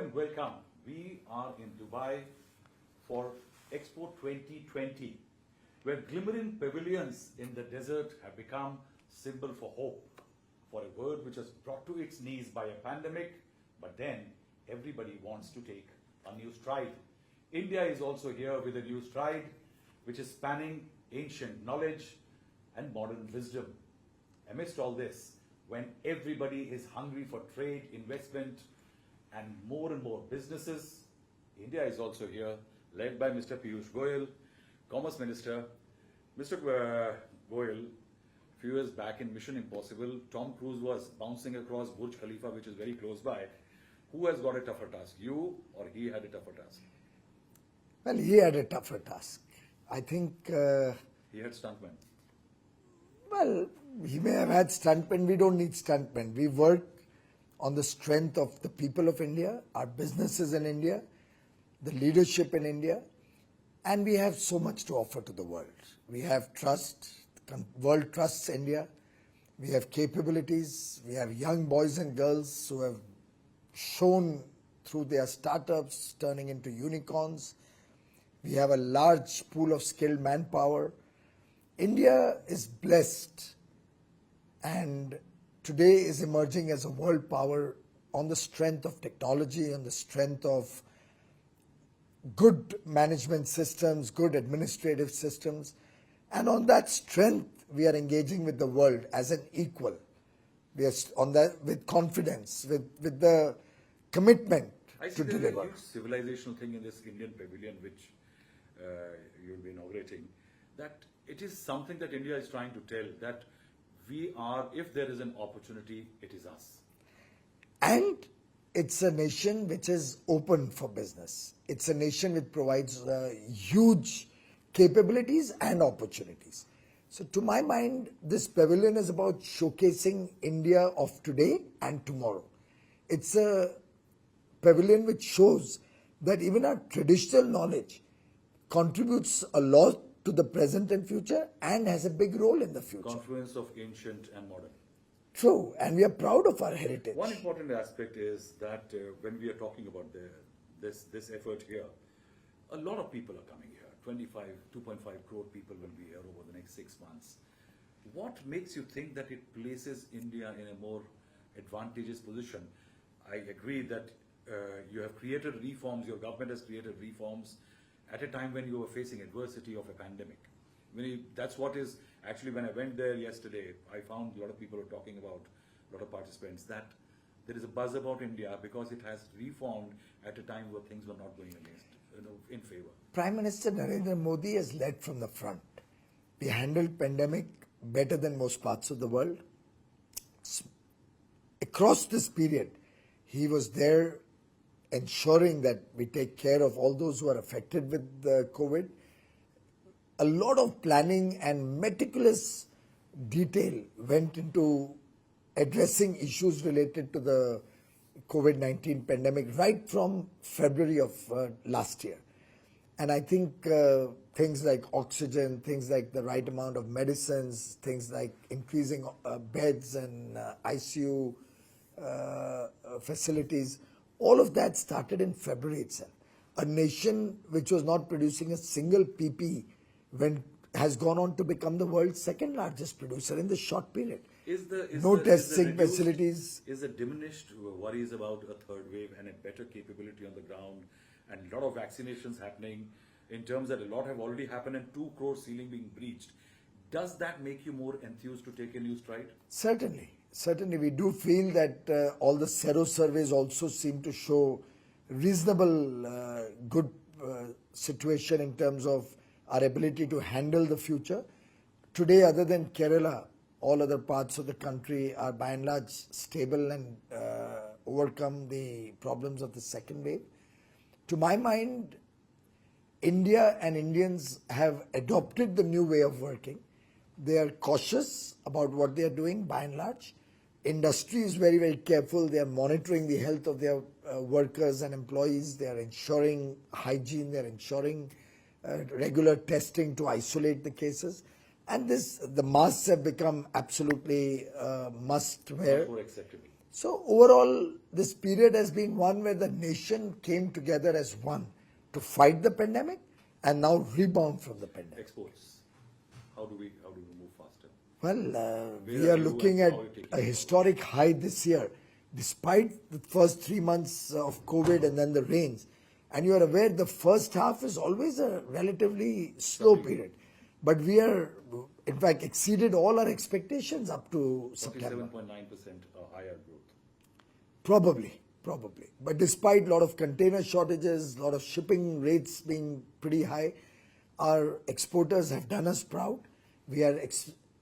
and welcome. We are in Dubai for Expo 2020, where glimmering pavilions in the desert have become symbol for hope, for a world which was brought to its knees by a pandemic, but then everybody wants to take a new stride. India is also here with a new stride, which is spanning ancient knowledge and modern wisdom. Amidst all this, when everybody is hungry for trade, investment, and more businesses, India is also here, led by Mr. Piyush Goyal, Commerce Minister. Mr. Goyal, a few years back in Mission Impossible, Tom Cruise was bouncing across Burj Khalifa, which is very close by. Who has got a tougher task, you or he had a tougher task? Well, he had a tougher task. I think... he had stuntmen. Well, he may have had stuntmen. We don't need stuntmen. We work on the strength of the people of India, our businesses in India, the leadership in India, and we have so much to offer to the world. We have trust. The world trusts India. We have capabilities. We have young boys and girls who have shown through their startups turning into unicorns. We have a large pool of skilled manpower. India is blessed and today is emerging as a world power on the strength of technology, on the strength of good management systems, good administrative systems. And on that strength, we are engaging with the world as an equal. We are on that with confidence, with the commitment to deliver. I see there's a huge civilizational thing in this Indian pavilion which you'll be inaugurating, that it is something that India is trying to tell, that we are, if there is an opportunity, it is us. And it's a nation which is open for business. It's a nation which provides huge capabilities and opportunities. So to my mind, this pavilion is about showcasing India of today and tomorrow. It's a pavilion which shows that even our traditional knowledge contributes a lot to the present and future and has a big role in the future. Confluence of ancient and modern. True, and we are proud of our heritage. One important aspect is that when we are talking about this effort here, a lot of people are coming here. 2.5 crore people will be here over the next 6 months. What makes you think that it places India in a more advantageous position? I agree that you have created reforms, your government has created reforms at a time when you were facing adversity of a pandemic. That's what is, actually when I went there yesterday, I found a lot of people were talking about, a lot of participants, that there is a buzz about India because it has reformed at a time where things were not going against, in favor. Prime Minister Narendra Modi has led from the front. We handled pandemic better than most parts of the world. Across this period, he was there ensuring that we take care of all those who are affected with the COVID. A lot of planning and meticulous detail went into addressing issues related to the COVID-19 pandemic right from February of last year. And I think things like oxygen, things like the right amount of medicines, things like increasing beds and ICU facilities, all of that started in February itself. A nation which was not producing a single PP has gone on to become the world's second largest producer in this short period. No testing facilities. Is the diminished worries about a third wave and a better capability on the ground and a lot of vaccinations happening in terms that a lot have already happened and 2 crore ceiling being breached? Does that make you more enthused to take a new stride? Certainly. Certainly, we do feel that all the Sero surveys also seem to show reasonable good situation in terms of our ability to handle the future. Today, other than Kerala, all other parts of the country are by and large stable and overcome the problems of the second wave. To my mind, India and Indians have adopted the new way of working. They are cautious about what they are doing by and large. Industry is very careful. They are monitoring the health of their workers and employees. They are ensuring hygiene. They are ensuring regular testing to isolate the cases. And the masks have become absolutely must wear. More acceptable. So overall, this period has been one where the nation came together as one to fight the pandemic and now rebound from the pandemic. Exports. How do we move faster? Well, we Where are are you looking and at how are you taking a it? historic high this year, despite the first 3 months of COVID and then the rains. And you are aware the first half is always a relatively slow period. But we are, in fact, exceeded all our expectations up to September. 47.9% higher growth. Probably. But despite a lot of container shortages, a lot of shipping rates being pretty high, our exporters have done us proud. We are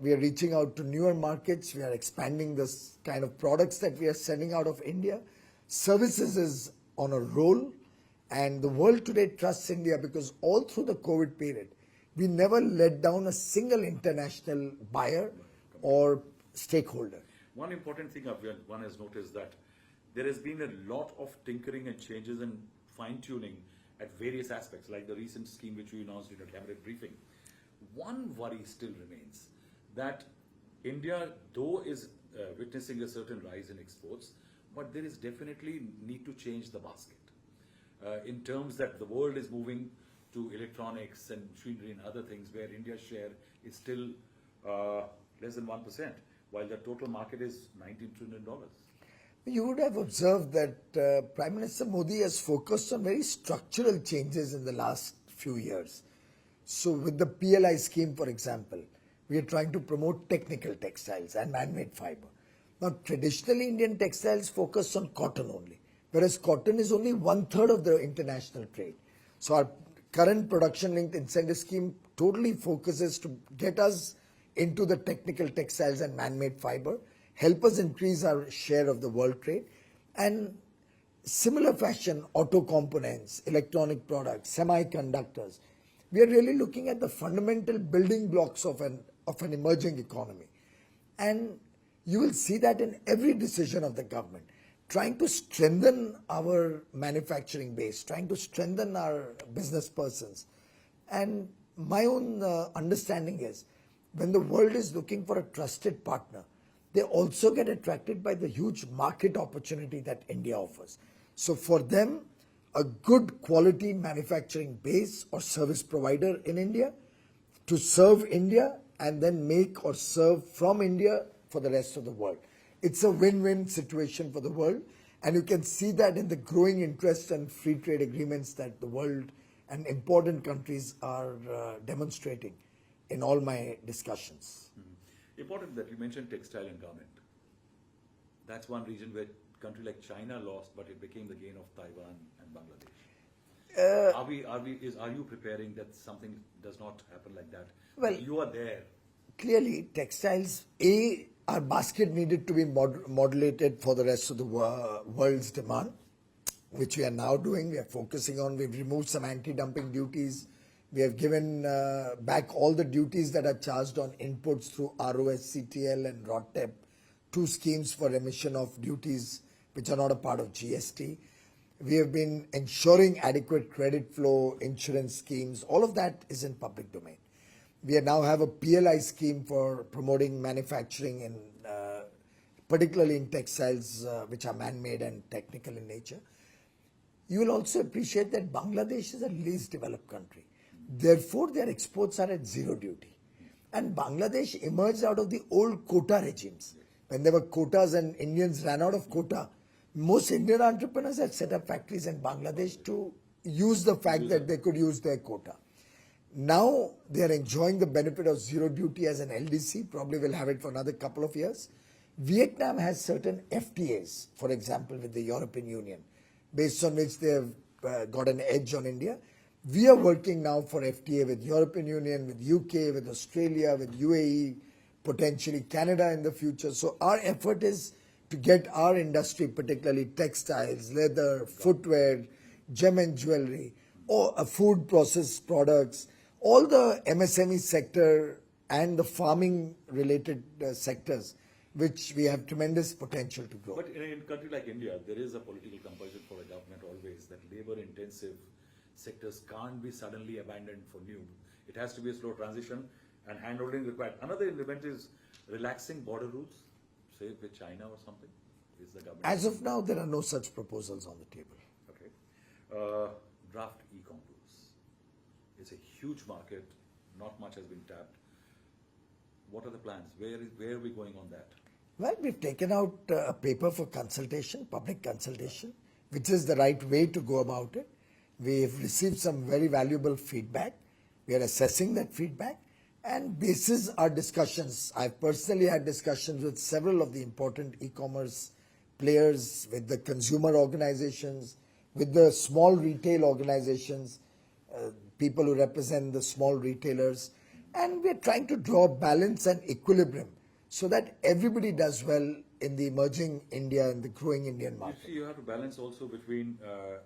reaching out to newer markets. We are expanding this kind of products that we are sending out of India. Services is on a roll, and the world today trusts India because all through the COVID period, we never let down a single international buyer or stakeholder. One important thing one has noticed that there has been a lot of tinkering and changes and fine-tuning at various aspects, like the recent scheme which we announced in a cabinet briefing. One worry still remains that India, though is witnessing a certain rise in exports, but there is definitely need to change the basket. In terms that the world is moving to electronics and machinery and other things where India's share is still less than 1%, while the total market is $19 trillion. You would have observed that Prime Minister Modi has focused on very structural changes in the last few years. So with the PLI scheme, for example, we are trying to promote technical textiles and man-made fiber. Now, traditionally, Indian textiles focus on cotton only, whereas cotton is only 1/3 of the international trade. So our current production-linked incentive scheme totally focuses to get us into the technical textiles and man-made fiber, help us increase our share of the world trade, and similar fashion, auto components, electronic products, semiconductors. We are really looking at the fundamental building blocks of an emerging economy. And you will see that in every decision of the government, trying to strengthen our manufacturing base, trying to strengthen our business persons. And my own understanding is, when the world is looking for a trusted partner, they also get attracted by the huge market opportunity that India offers. So for them, a good quality manufacturing base or service provider in India to serve India and then make or serve from India for the rest of the world. It's a win-win situation for the world, and you can see that in the growing interest and free trade agreements that the world and important countries are demonstrating in all my discussions. Important that you mentioned textile and garment. That's one region where a country like China lost, but it became the gain of Taiwan and Bangladesh. Are you preparing that something does not happen like that? Well, you are there. Clearly, textiles, our basket needed to be modulated for the rest of the world's demand, which we are now doing. We are focusing on, we've removed some anti-dumping duties. We have given back all the duties that are charged on inputs through ROSCTL and RODTEP, 2 schemes for remission of duties which are not a part of GST. We have been ensuring adequate credit flow, insurance schemes. All of that is in public domain. We now have a PLI scheme for promoting manufacturing, in, particularly in textiles which are man-made and technical in nature. You will also appreciate that Bangladesh is a least developed country. Therefore, their exports are at zero duty. And Bangladesh emerged out of the old quota regimes. When there were quotas and Indians ran out of quota, most Indian entrepreneurs had set up factories in Bangladesh to use the fact that they could use their quota. Now they are enjoying the benefit of zero duty as an LDC, probably will have it for another couple of years. Vietnam has certain FTAs, for example, with the European Union, based on which they have got an edge on India. We are working now for FTA with European Union, with UK, with Australia, with UAE, potentially Canada in the future. So our effort is to get our industry, particularly textiles, leather, footwear, gem and jewelry, or food processed products, all the MSME sector and the farming related sectors, which we have tremendous potential to grow. But in a country like India, there is a political compulsion for a government always that labor-intensive sectors can't be suddenly abandoned for new. It has to be a slow transition and handholding required. Another element is relaxing border rules, say with China or something. Is the government? As of now, there are no such proposals on the table. Okay. Draft e-com tools. It's a huge market. Not much has been tapped. What are the plans? Where are we going on that? Well, we've taken out a paper for consultation, public consultation, which is the right way to go about it. We've received some very valuable feedback. We are assessing that feedback. And basis our discussions, I've personally had discussions with several of the important e-commerce players, with the consumer organizations, with the small retail organizations, people who represent the small retailers. And we're trying to draw balance and equilibrium so that everybody does well in the emerging India and the growing Indian market. You see, you have to balance also between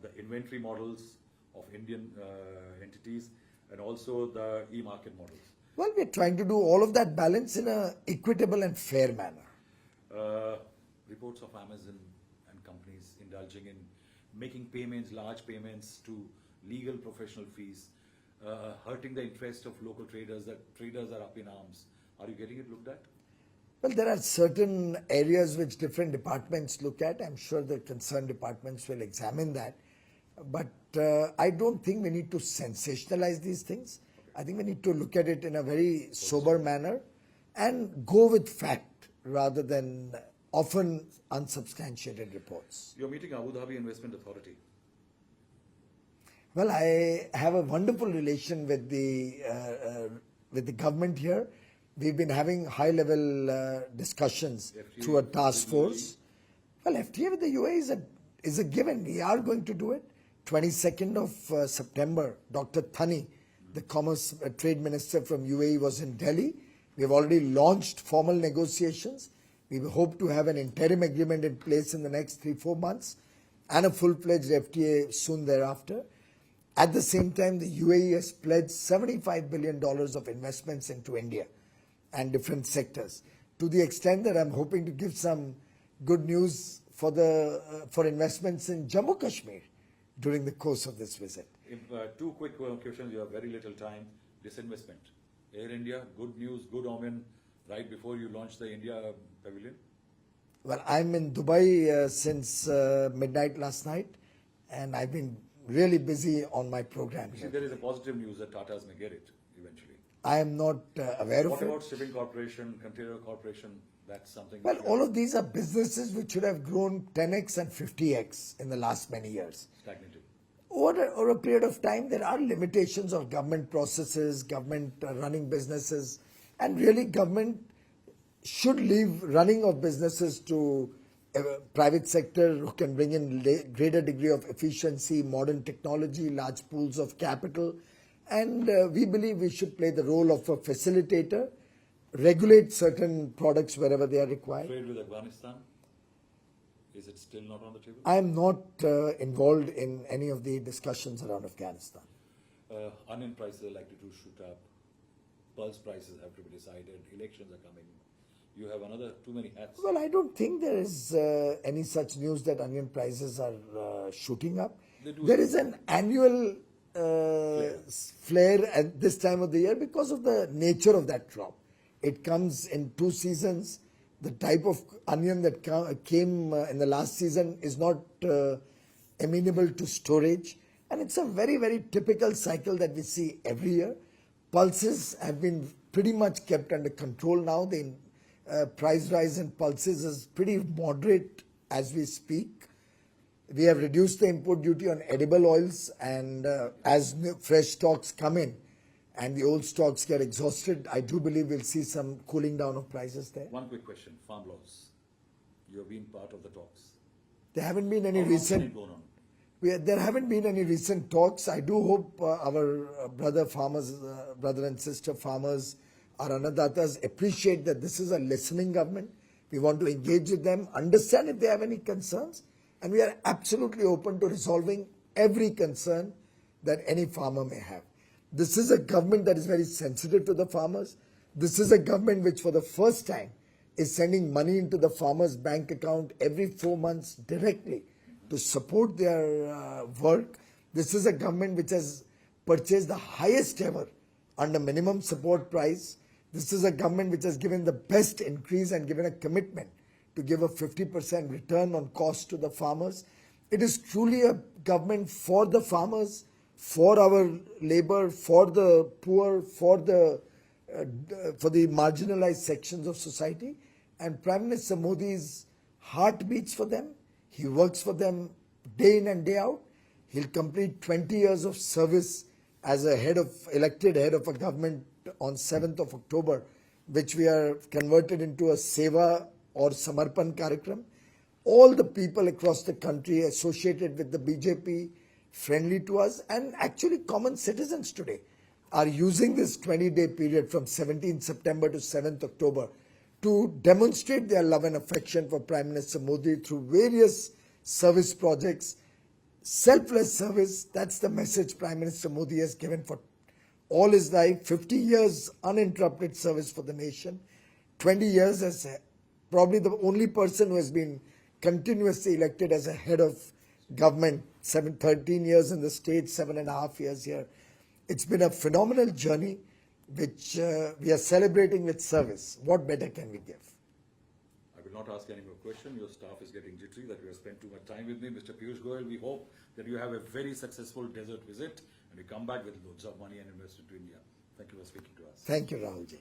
the inventory models of Indian entities and also the e-market models. Well, we're trying to do all of that balance in an equitable and fair manner. Reports of Amazon and companies indulging in making payments, large payments to legal professional fees, hurting the interest of local traders, that traders are up in arms. Are you getting it looked at? Well, there are certain areas which different departments look at. I'm sure the concerned departments will examine that. But I don't think we need to sensationalize these things. I think we need to look at it in a very sober manner and go with fact rather than often unsubstantiated reports. You're meeting Abu Dhabi Investment Authority. Well, I have a wonderful relation with the government here. We've been having high-level discussions FTA through a task with the UAE? force. Well, FTA with the UAE is a given. We are going to do it. 22nd of September, Dr. Thani, the Commerce Trade Minister from UAE, was in Delhi. We have already launched formal negotiations. We hope to have an interim agreement in place in the next 3-4 months and a full-fledged FTA soon thereafter. At the same time, the UAE has pledged $75 billion of investments into India and different sectors, to the extent that I'm hoping to give some good news for investments in Jammu Kashmir during the course of this visit. Two quick questions. You have very little time. Disinvestment. Air India, good news, good omen, right before you launch the India pavilion? Well, I'm in Dubai since midnight last night, and I've been really busy on my program See, here. there is a positive news that Tatas may get it eventually. I am not aware of What it. about Shipping Corporation, Container Corporation? That's something. Well, which all of these are businesses which should have grown 10x and 50x in the last many years. stagnated. Over a period of time, there are limitations of government processes, government running businesses, and really government should leave running of businesses to private sector who can bring in greater degree of efficiency, modern technology, large pools of capital. And we believe we should play the role of a facilitator, regulate certain products wherever they are required. Trade with Afghanistan, is it still not on the table? I am not involved in any of the discussions around Afghanistan. Onion prices are likely to shoot up. Pulse prices have to be decided. Elections are coming. You have another too many hats. Well, I don't think there is any such news that onion prices are shooting up. They do. There is an annual flare at this time of the year because of the nature of that crop. It comes in 2 seasons. The type of onion that came in the last season is not amenable to storage. And it's a very, very typical cycle that we see every year. Pulses have been pretty much kept under control now. The price rise in pulses is pretty moderate as we speak. We have reduced the import duty on edible oils, and as fresh stocks come in and the old stocks get exhausted, I do believe we'll see some cooling down of prices there. One quick question, farm laws. You have been part of the talks. There haven't been any How long recent... can it go on? There haven't been any recent talks. I do hope our brother and sister farmers, our annadatas, appreciate that this is a listening government. We want to engage with them, understand if they have any concerns, and we are absolutely open to resolving every concern that any farmer may have. This is a government that is very sensitive to the farmers. This is a government which for the first time is sending money into the farmer's bank account every 4 months directly to support their work. This is a government which has purchased the highest ever under minimum support price. This is a government which has given the best increase and given a commitment to give a 50% return on cost to the farmers. It is truly a government for the farmers, for our labor, for the poor, for the marginalized sections of society. And Prime Minister Modi's heart beats for them. He works for them day in and day out. He'll complete 20 years of service as a elected head of a government on 7th of October, which we are converted into a Seva or Samarpan Karyakram. All the people across the country associated with the BJP, friendly to us, and actually common citizens today, are using this 20-day period from 17th September to 7th October to demonstrate their love and affection for Prime Minister Modi through various service projects. Selfless service, that's the message Prime Minister Modi has given for all his life. 50 years uninterrupted service for the nation. 20 years as probably the only person who has been continuously elected as a head of government. 13 years in the state, 7.5 years here. It's been a phenomenal journey, which we are celebrating with service. What better can we give? I will not ask any more questions. Your staff is getting jittery that you have spent too much time with me. Mr. Piyush Goyal, we hope that you have a very successful desert visit and you come back with loads of money and invest into India. Thank you for speaking to us. Thank you, Rahulji.